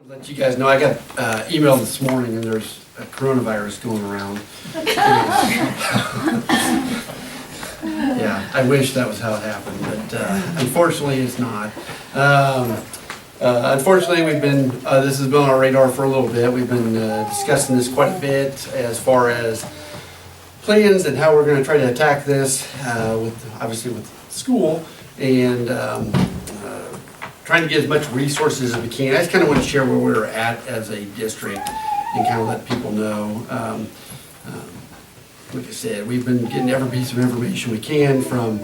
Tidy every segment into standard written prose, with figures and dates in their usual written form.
Let you guys know, I got email this morning and there's a coronavirus going around. Yeah, I wish that was how it happened, but unfortunately it's not. Unfortunately, we've been, this has been on our radar for a little bit. We've been discussing this quite a bit as far as plans and how we're going to try to attack this, obviously with school, and trying to get as much resources as we can. I just kind of want to share where we're at as a district and kind of let people know. Like I said, we've been getting every piece of information we can from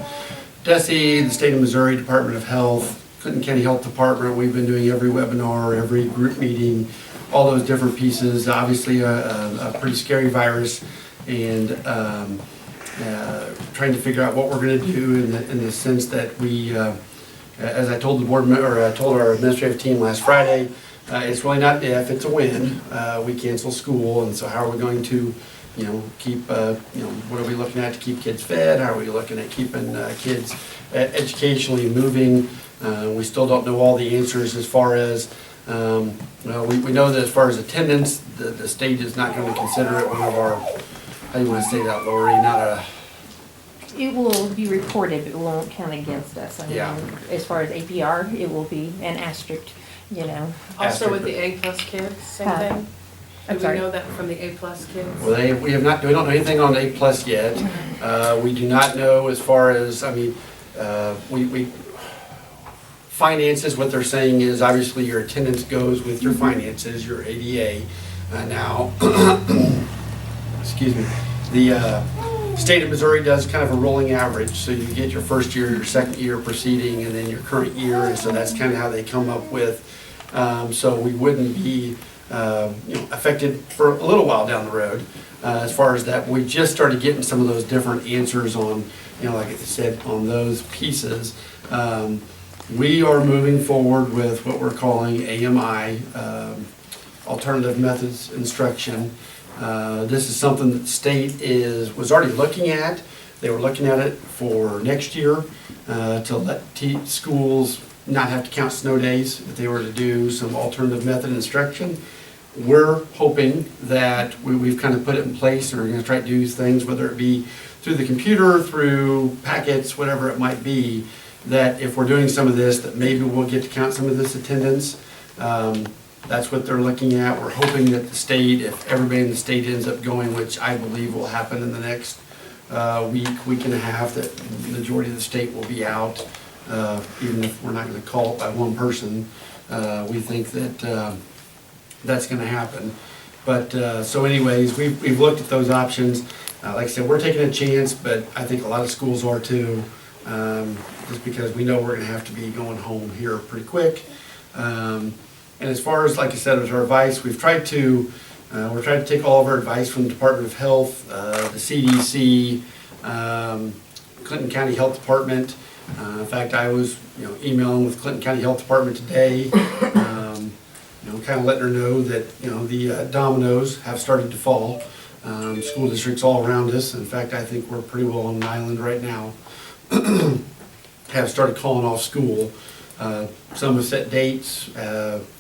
DESE, the State of Missouri Department of Health, Clinton County Health Department. We've been doing every webinar, every group meeting, all those different pieces. Obviously a pretty scary virus, and trying to figure out what we're going to do in the sense that we, as I told the board member, or I told our administrative team last Friday, it's really not if, it's a when. We cancel school, and so how are we going to, keep, what are we looking at to keep kids fed? How are we looking at keeping kids educationally moving? We still don't know all the answers as far as, we know that as far as attendance, the state is not going to consider it one of our, how do you want to say that, Lori, not a... It will be reported, but it won't count against us. I mean, Yeah. as far as APR, it will be an asterisk, Also with the A+ kids, same thing? I'm Do sorry. we know that from the A+ kids? Well, we don't know anything on A+ yet. We do not know as far as, we finances, what they're saying is obviously your attendance goes with your finances, your ADA. Now, excuse me, the state of Missouri does kind of a rolling average. So you get your first year, your second year proceeding, and then your current year. And so that's kind of how they come up with. So we wouldn't be affected for a little while down the road. As far as that, we just started getting some of those different answers on, like I said, on those pieces. We are moving forward with what we're calling AMI, Alternative Methods Instruction. This is something that the state was already looking at. They were looking at it for next year to let schools not have to count snow days if they were to do some alternative method instruction. We're hoping that we've kind of put it in place, and we're going to try to do things, whether it be through the computer, through packets, whatever it might be, that if we're doing some of this, that maybe we'll get to count some of this attendance. That's what they're looking at. We're hoping that the state, if everybody in the state ends up going, which I believe will happen in the next week and a half, that the majority of the state will be out, even if we're not going to call it by one person. We think that that's going to happen. But so anyways, we've looked at those options. Like I said, we're taking a chance, but I think a lot of schools are too, just because we know we're going to have to be going home here pretty quick. And as far as, like I said, with our advice, we're trying to take all of our advice from the Department of Health, the CDC, Clinton County Health Department. In fact, I was emailing with Clinton County Health Department today, kind of letting her know that the dominoes have started to fall. School districts all around us. In fact, I think we're pretty well on an island right now. Have started calling off school. Some have set dates,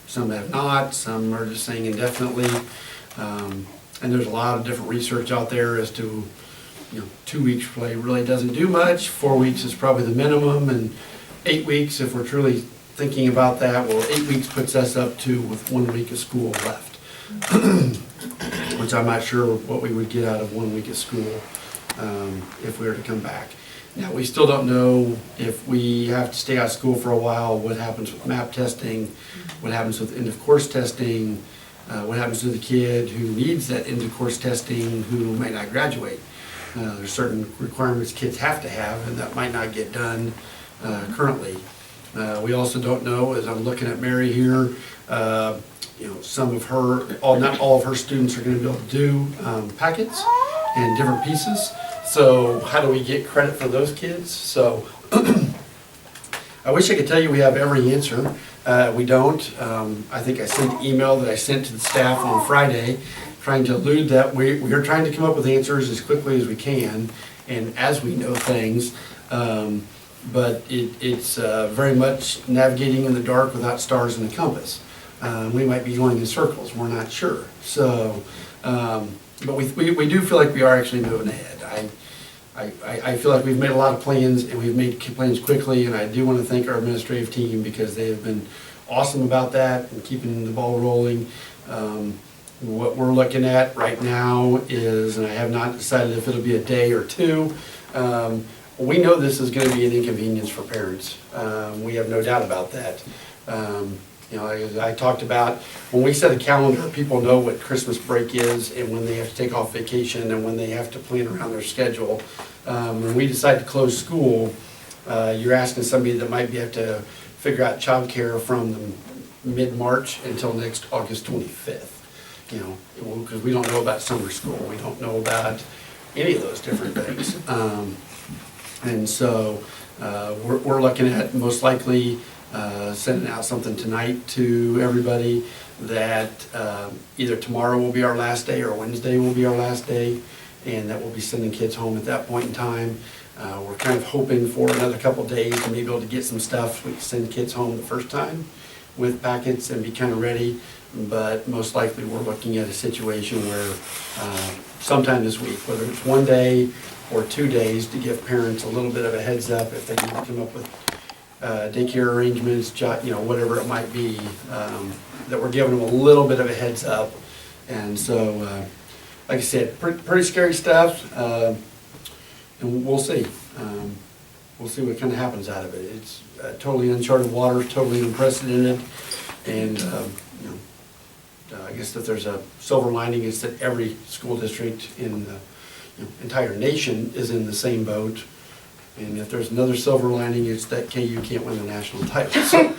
some have not, some are just saying indefinitely. And there's a lot of different research out there as to, 2 weeks really doesn't do much. 4 weeks is probably the minimum, and 8 weeks, if we're truly thinking about that, well, 8 weeks puts us up to with 1 week of school left. Which I'm not sure what we would get out of 1 week of school if we were to come back. Now, we still don't know if we have to stay out of school for a while, what happens with M.A.P testing, what happens with end-of-course testing, what happens to the kid who needs that end-of-course testing who might not graduate. There's certain requirements kids have to have, and that might not get done currently. We also don't know, as I'm looking at Mary here, some of her, not all of her students are going to be able to do packets and different pieces. So how do we get credit for those kids? So I wish I could tell you we have every answer. We don't. I think I sent an email that I sent to the staff on Friday trying to allude that we are trying to come up with answers as quickly as we can and as we know things. But it's very much navigating in the dark without stars in the compass. We might be going in circles, we're not sure. So, but we do feel like we are actually moving ahead. I feel like we've made a lot of plans, and we've made plans quickly, and I do want to thank our administrative team because they have been awesome about that and keeping the ball rolling. What we're looking at right now is, and I have not decided if it'll be a day or two, we know this is going to be an inconvenience for parents. We have no doubt about that. You know, as I talked about, when we set a calendar, people know what Christmas break is and when they have to take off vacation and when they have to plan around their schedule. When we decide to close school, you're asking somebody that might have to figure out childcare from the mid-March until next August 25th. You know, because we don't know about summer school, we don't know about any of those different things. And so we're looking at most likely sending out something tonight to everybody that either tomorrow will be our last day or Wednesday will be our last day, and that we'll be sending kids home at that point in time. We're kind of hoping for another couple days to maybe be able to get some stuff. We can send kids home the first time with packets and be kind of ready, but most likely we're looking at a situation where sometime this week, whether it's one day or 2 days, to give parents a little bit of a heads up if they need to come up with daycare arrangements, you know, whatever it might be, that we're giving them a little bit of a heads up. And so, like I said, pretty scary stuff, and we'll see. We'll see what kind of happens out of it. It's totally uncharted waters, totally unprecedented, and you know, I guess if there's a silver lining, it's that every school district in the entire nation is in the same boat. And if there's another silver lining, it's that KU can't win the national title. So. Really?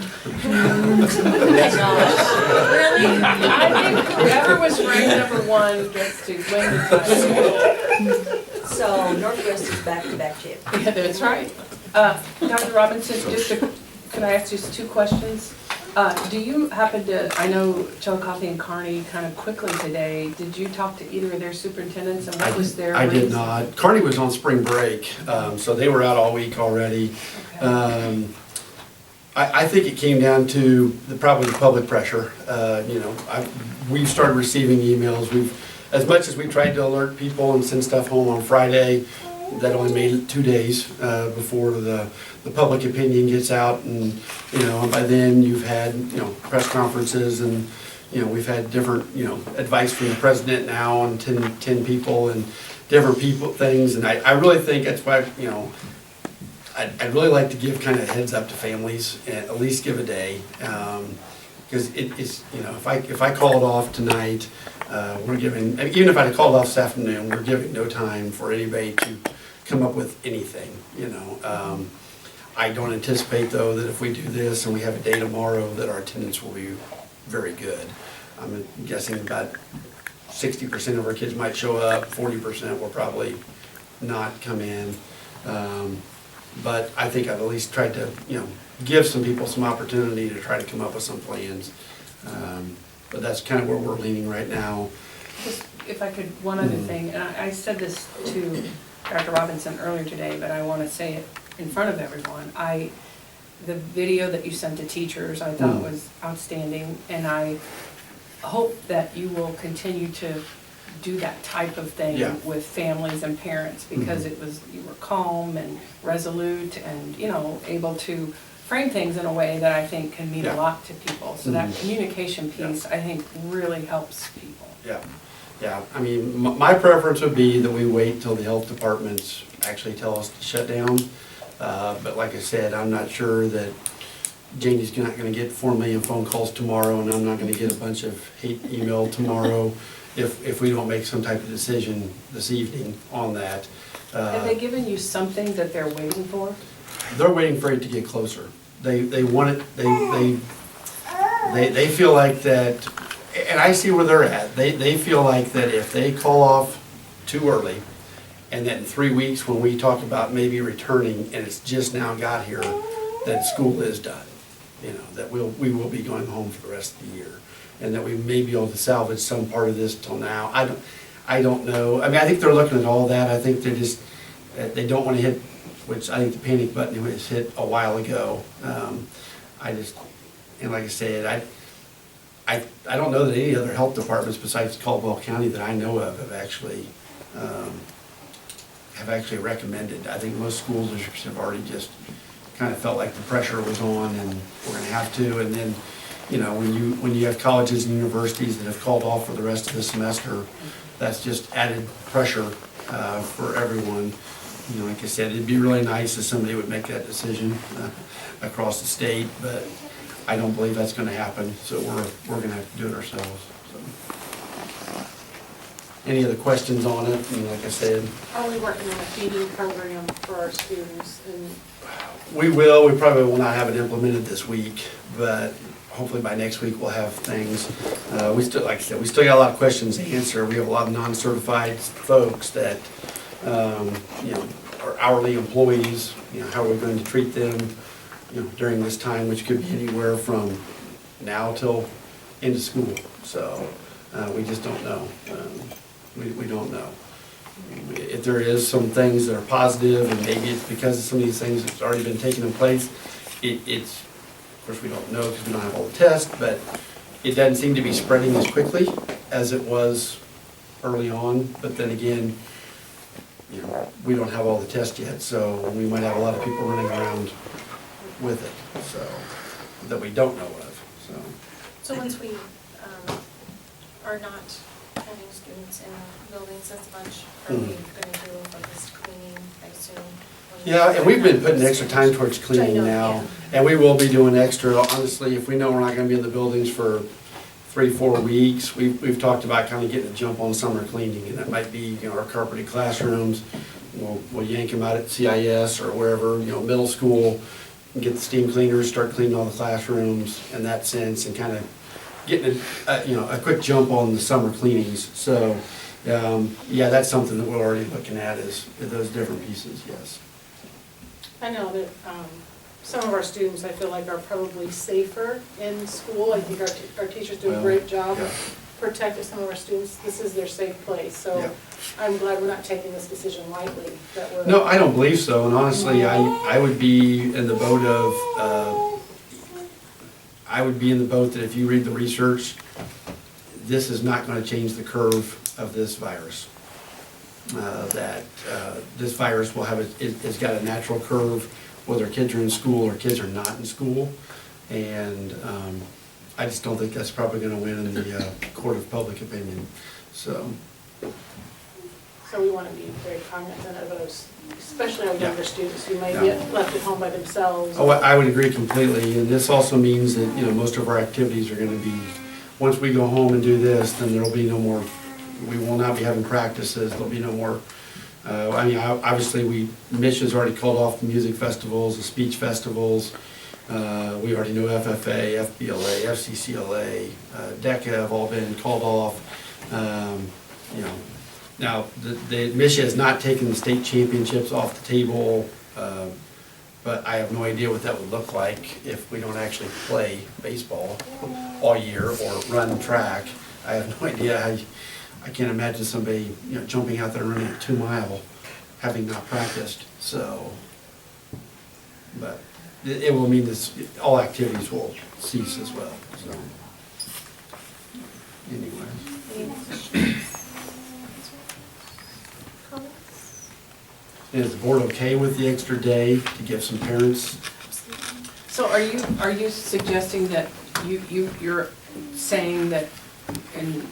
I think whoever was ranked #1 gets to win the title. So Northwest is back-to-back champ. Yeah, that's right. Dr. Robinson, could I ask just 2 questions? Do you happen to, I know Chillicothe and Kearney kind of quickly today, did you talk to either of their superintendents and what was their I did reason? not. Kearney was on spring break, so they were out all week already. Okay. I think it came down to probably the public pressure. You know, we've started receiving emails. As much as we tried to alert people and send stuff home on Friday, that only made it 2 days before the public opinion gets out, and you know, by then you've had, you know, press conferences, and you know, we've had different, you know, advice from the president now on 10 people and different people things, and I really think that's why, you know, I'd really like to give kind of heads up to families, and at least give a day, because it's, you know, if I call it off tonight, we're giving, even if I called off this afternoon, we're giving no time for anybody to come up with anything, you know. I don't anticipate, though, that if we do this and we have a day tomorrow, that our attendance will be very good. I'm guessing about 60% of our kids might show up, 40% will probably not come in. But I think I've at least tried to, you know, give some people some opportunity to try to come up with some plans. But that's kind of where we're leaning right now. Just, if I could, one other thing, and I said this to Dr. Robinson earlier today, but I want to say it in front of everyone. The video that you sent to teachers, I thought was outstanding, and I hope that you will continue to do that type of thing with families and parents, because you were calm and resolute and, you know, able to frame things in a way that I think can mean a lot to people. So that communication piece, I think, really helps people. Yeah, I mean, my preference would be that we wait till the health departments actually tell us to shut down. But like I said, I'm not sure that Janie's not going to get 4 million phone calls tomorrow, and I'm not going to get a bunch of hate email tomorrow if we don't make some type of decision this evening on that. Have they given you something that they're waiting for? They're waiting for it to get closer. They want it. They feel like that, and I see where they're at. They feel like that if they call off too early, and that in 3 weeks when we talk about maybe returning, and it's just now got here, that school is done. You know, that we will be going home for the rest of the year, and that we may be able to salvage some part of this till now. I don't know. I mean, I think they're looking at all that. I think they don't want to hit, which I think the panic button was hit a while ago. And like I said, I don't know that any other health departments besides Caldwell County that I know of have actually recommended. I think most school districts have already just kind of felt like the pressure was on and we're gonna have to. And then, you know, when you have colleges and universities that have called off for the rest of the semester, that's just added pressure for everyone. You know, like I said, it'd be really nice if somebody would make that decision across the state, but I don't believe that's gonna happen, so we're gonna have to do it ourselves. So. Any other questions on it? And like I said, Are we working on a feeding program for our students? And we probably will not have it implemented this week, but hopefully by next week we'll have things. We still, like I said, we still got a lot of questions to answer. We have a lot of non-certified folks that, you know, are hourly employees. You know, how are we going to treat them, you know, during this time, which could be anywhere from now till end of school. So we just don't know. We don't know. If there is some things that are positive, and maybe it's because of some of these things that's already been taken in place, it's, of course, we don't know because we don't have all the tests, but it doesn't seem to be spreading as quickly as it was early on. But then again, you know, we don't have all the tests yet, so we might have a lot of people running around with it, so, that we don't know of, so. So once we are not having students in buildings as much, are we going to do a focused cleaning, I assume? Yeah, and we've been putting extra time towards cleaning now, and we will be doing extra. Honestly, if we know we're not gonna be in the buildings for 3-4 weeks, we've talked about kind of getting a jump on summer cleaning, and that might be, you know, our carpeted classrooms. We'll yank them out at CIS or wherever, you know, middle school, and get the steam cleaners, start cleaning all the classrooms in that sense, and kind of getting a quick jump on the summer cleanings. So, yeah, that's something that we're already looking at, is those different pieces, yes. I know that some of our students, I feel like, are probably safer in school. I think our teachers do a great job of protecting some of our students. This is their safe place, so I'm glad we're not taking this decision lightly. That we're. No, I don't believe so, and honestly, I would be in the boat of, that if you read the research, this is not gonna change the curve of this virus. This virus will have, it's got a natural curve, whether kids are in school or kids are not in school. And I just don't think that's probably gonna win in the court of public opinion, so. So we want to be very cognizant of those, especially our younger students who may get left at home by themselves. Oh, I would agree completely, and this also means that, you know, most of our activities are gonna be, once we go home and do this, then there'll be no more, we will not be having practices, there'll be no more, I mean, obviously Mission's already called off the music festivals, the speech festivals. We already know FFA, FBLA, FCCLA, DECA have all been called off. You know, now, the Mission has not taken the state championships off the table, but I have no idea what that would look like if we don't actually play baseball all year or run track. I have no idea how, I can't imagine somebody, you know, jumping out there and running a 2 mile, having not practiced, so. But it will mean this, all activities will cease as well, so. Anyway. Is the board okay with the extra day to give some parents? So are you suggesting that you're saying that in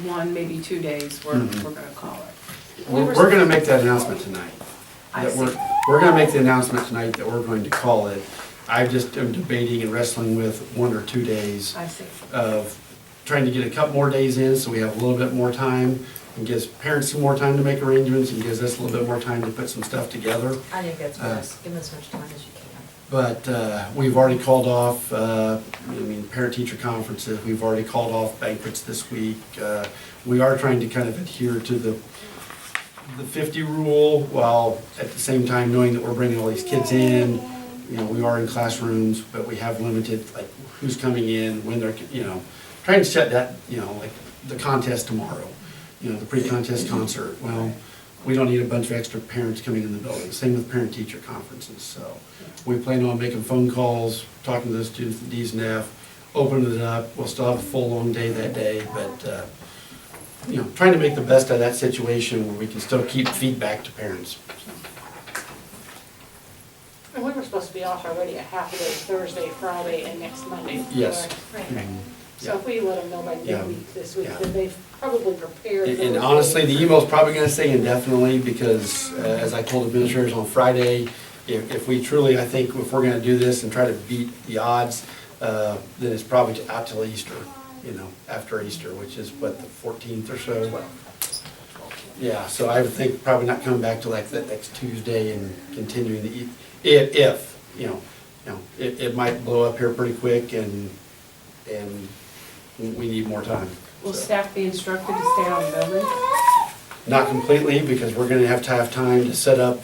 1, maybe 2 days, we're gonna call it? We're gonna make that announcement tonight. I That see. we're gonna make the announcement tonight that we're going to call it. I just am debating and wrestling with 1 or 2 days I see. of trying to get a couple more days in so we have a little bit more time, and gives parents some more time to make arrangements, and gives us a little bit more time to put some stuff together. I think that's best, give them as much time as you can. But we've already called off, parent-teacher conferences, we've already called off banquets this week. We are trying to kind of adhere to the 50 rule, while at the same time knowing that we're bringing all these kids in. You know, we are in classrooms, but we have limited, like, who's coming in, when they're, you know, trying to set that, you know, like the contest tomorrow, you know, the pre-contest concert. Well, we don't need a bunch of extra parents coming in the building. Same with parent-teacher conferences. So we plan on making phone calls, talking to the students at D's and F. open it up. We'll still have a full long day that day, but, trying to make the best of that situation where we can still keep feedback to parents. And we were supposed to be off already a half a day Thursday, Friday, and next Monday. Yes. correct? Right. So if we let them know by Yeah. midweek this week, Yeah. then they've probably prepared. for And this honestly, the week. email's probably gonna say indefinitely, because, as I told administrators on Friday, if we truly, I think, if we're gonna do this and try to beat the odds, then it's probably out till Easter, after Easter, which is what, the 14th or so? Yeah, so I would think probably not coming back to like that next Tuesday and continuing if, it might blow up here pretty quick and we need more time. Will So. staff be instructed to stay out of the building? Not completely, because we're gonna have time to set up,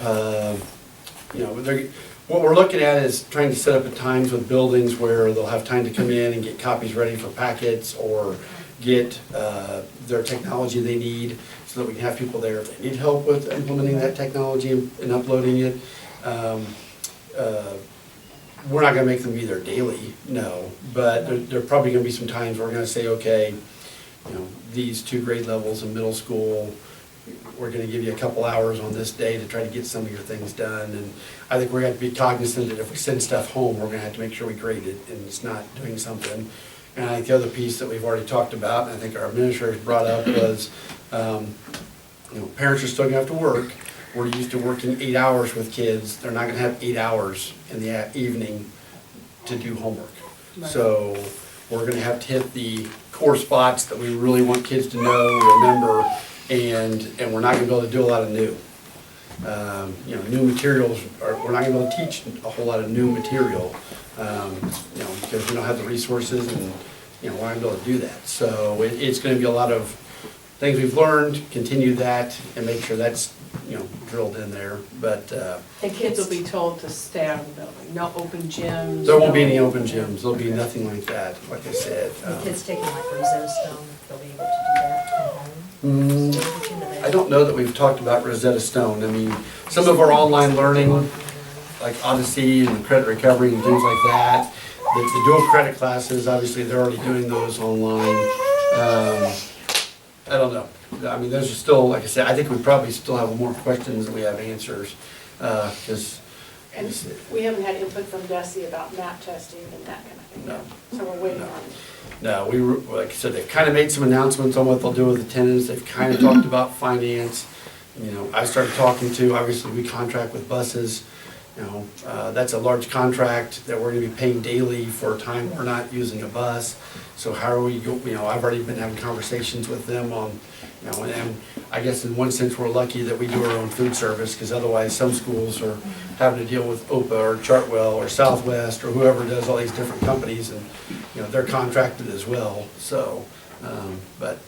what we're looking at is trying to set up at times with buildings where they'll have time to come in and get copies ready for packets or get their technology they need, so that we can have people there if they need help with implementing that technology and uploading it. We're not gonna make them be there daily, no, but there are probably gonna be some times we're gonna say, okay, these 2 grade levels in middle school, we're gonna give you a couple hours on this day to try to get some of your things done. And I think we're gonna have to be cognizant that if we send stuff home, we're gonna have to make sure we grade it and it's not doing something. And I think the other piece that we've already talked about, and I think our administrators brought up, was, parents are still gonna have to work. We're used to working 8 hours with kids. They're not gonna have 8 hours in the evening to do homework. Right. So we're gonna have to hit the core spots that we really want kids to know, remember, and we're not gonna be able to do a lot of new. New materials, we're not gonna be able to teach a whole lot of new material, because we don't have the resources and, we're not gonna be able to do that. So it's gonna be a lot of things we've learned, continue that, and make sure that's, drilled in there. But The kids will be told to stay out of the building, no open gyms. there won't be any no- open gyms. There'll be nothing like that, like I said. The kids taking like Rosetta Stone, they'll be able to do that from home. So look into that. I don't know that we've talked about Rosetta Stone. I mean, some of our online learning, like Odyssey and credit recovery and things like that, the dual credit classes, obviously, they're already doing those online. I don't know. I mean, those are still, like I said, I think we probably still have more questions than we have answers, because. And we haven't had input from Desi about MAP testing and that kind of thing. No. So we're waiting No. on it. No, like I said, they've kind of made some announcements on what they'll do with attendance. They've kind of talked about finance. I started talking to, obviously, we contract with buses. That's a large contract that we're gonna be paying daily for a time we're not using a bus. So how are we, I've already been having conversations with them on, and I guess in one sense, we're lucky that we do our own food service, because otherwise some schools are having to deal with OPA or Chartwell or Southwest or whoever does all these different companies, and, they're contracted as well. So, but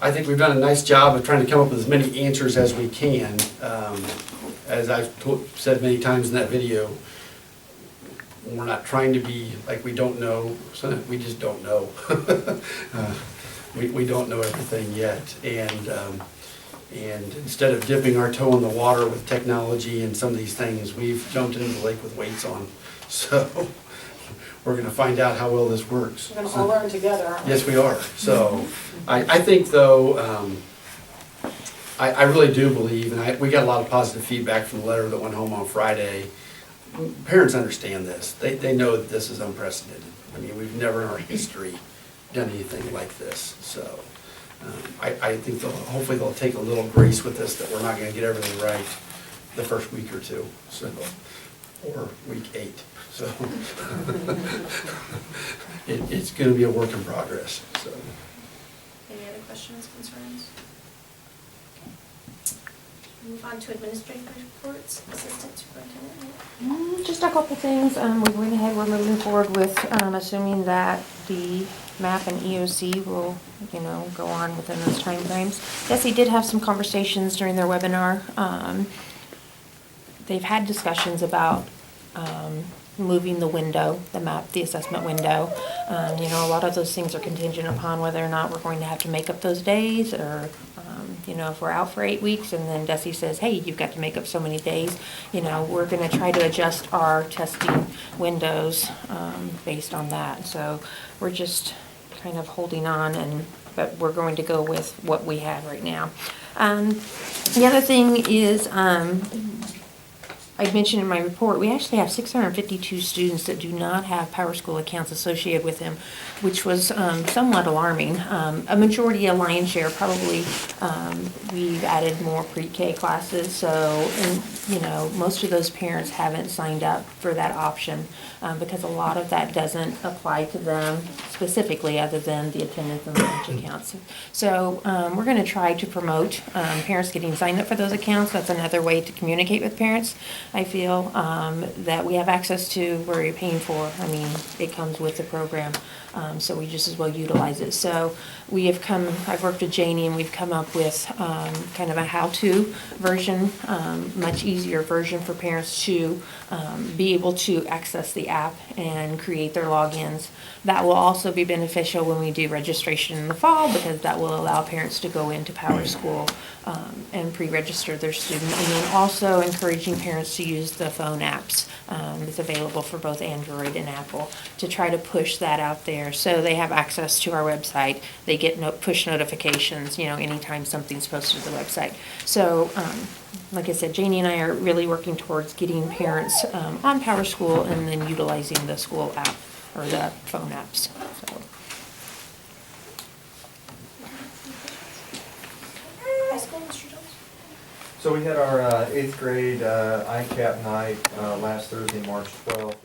I think we've done a nice job of trying to come up with as many answers as we can. As I've said many times in that video, we're not trying to be like we don't know, so we just don't know. We don't know everything yet, and instead of dipping our toe in the water with technology and some of these things, we've jumped into the lake with weights on. So we're gonna find out how well this works. We're gonna all learn together, aren't we? Yes, we are. So I think though, I really do believe, and we got a lot of positive feedback from the letter that went home on Friday. Parents understand this. They know that this is unprecedented. I mean, we've never in our history done anything like this. So I think hopefully they'll take a little grace with this, that we're not gonna get everything right the first week or two, so, or week 8. So it's gonna be a work in progress, so. Any other questions, concerns? Move on to administrative reports, Assistant Superintendent. Just a couple things. We went ahead, we're moving forward with, assuming that the MAP and EOC will, go on within those timeframes. Desi did have some conversations during their webinar. They've had discussions about, moving the window, the MAP, the assessment window. A lot of those things are contingent upon whether or not we're going to have to make up those days, or, if we're out for 8 weeks and then Desi says, hey, you've got to make up so many days, we're gonna try to adjust our testing windows, based on that. So we're just kind of holding on but we're going to go with what we have right now. The other thing is, I mentioned in my report, we actually have 652 students that do not have PowerSchool accounts associated with them, which was somewhat alarming. A majority, a lion's share, probably, we've added more pre-K classes, so, most of those parents haven't signed up for that option because a lot of that doesn't apply to them specifically, other than the attendance and lunch accounts. So we're going to try to promote parents getting signed up for those accounts. That's another way to communicate with parents. I feel that we have access to where you're paying for. I mean, it comes with the program, so we just as well utilize it. So I've worked with Janie, and we've come up with kind of a how-to version, much easier version for parents to be able to access the app and create their logins. That will also be beneficial when we do registration in the fall, because that will allow parents to go into PowerSchool and pre-register their student. And then also encouraging parents to use the phone apps that's available for both Android and Apple, to try to push that out there so they have access to our website. They get push notifications, anytime something's posted to the website. So, like I said, Janie and I are really working towards getting parents on PowerSchool and then utilizing the school app or the phone apps. So. High school, Mr. Jones? So we had our 8th grade ICAP night last Thursday, March 12th.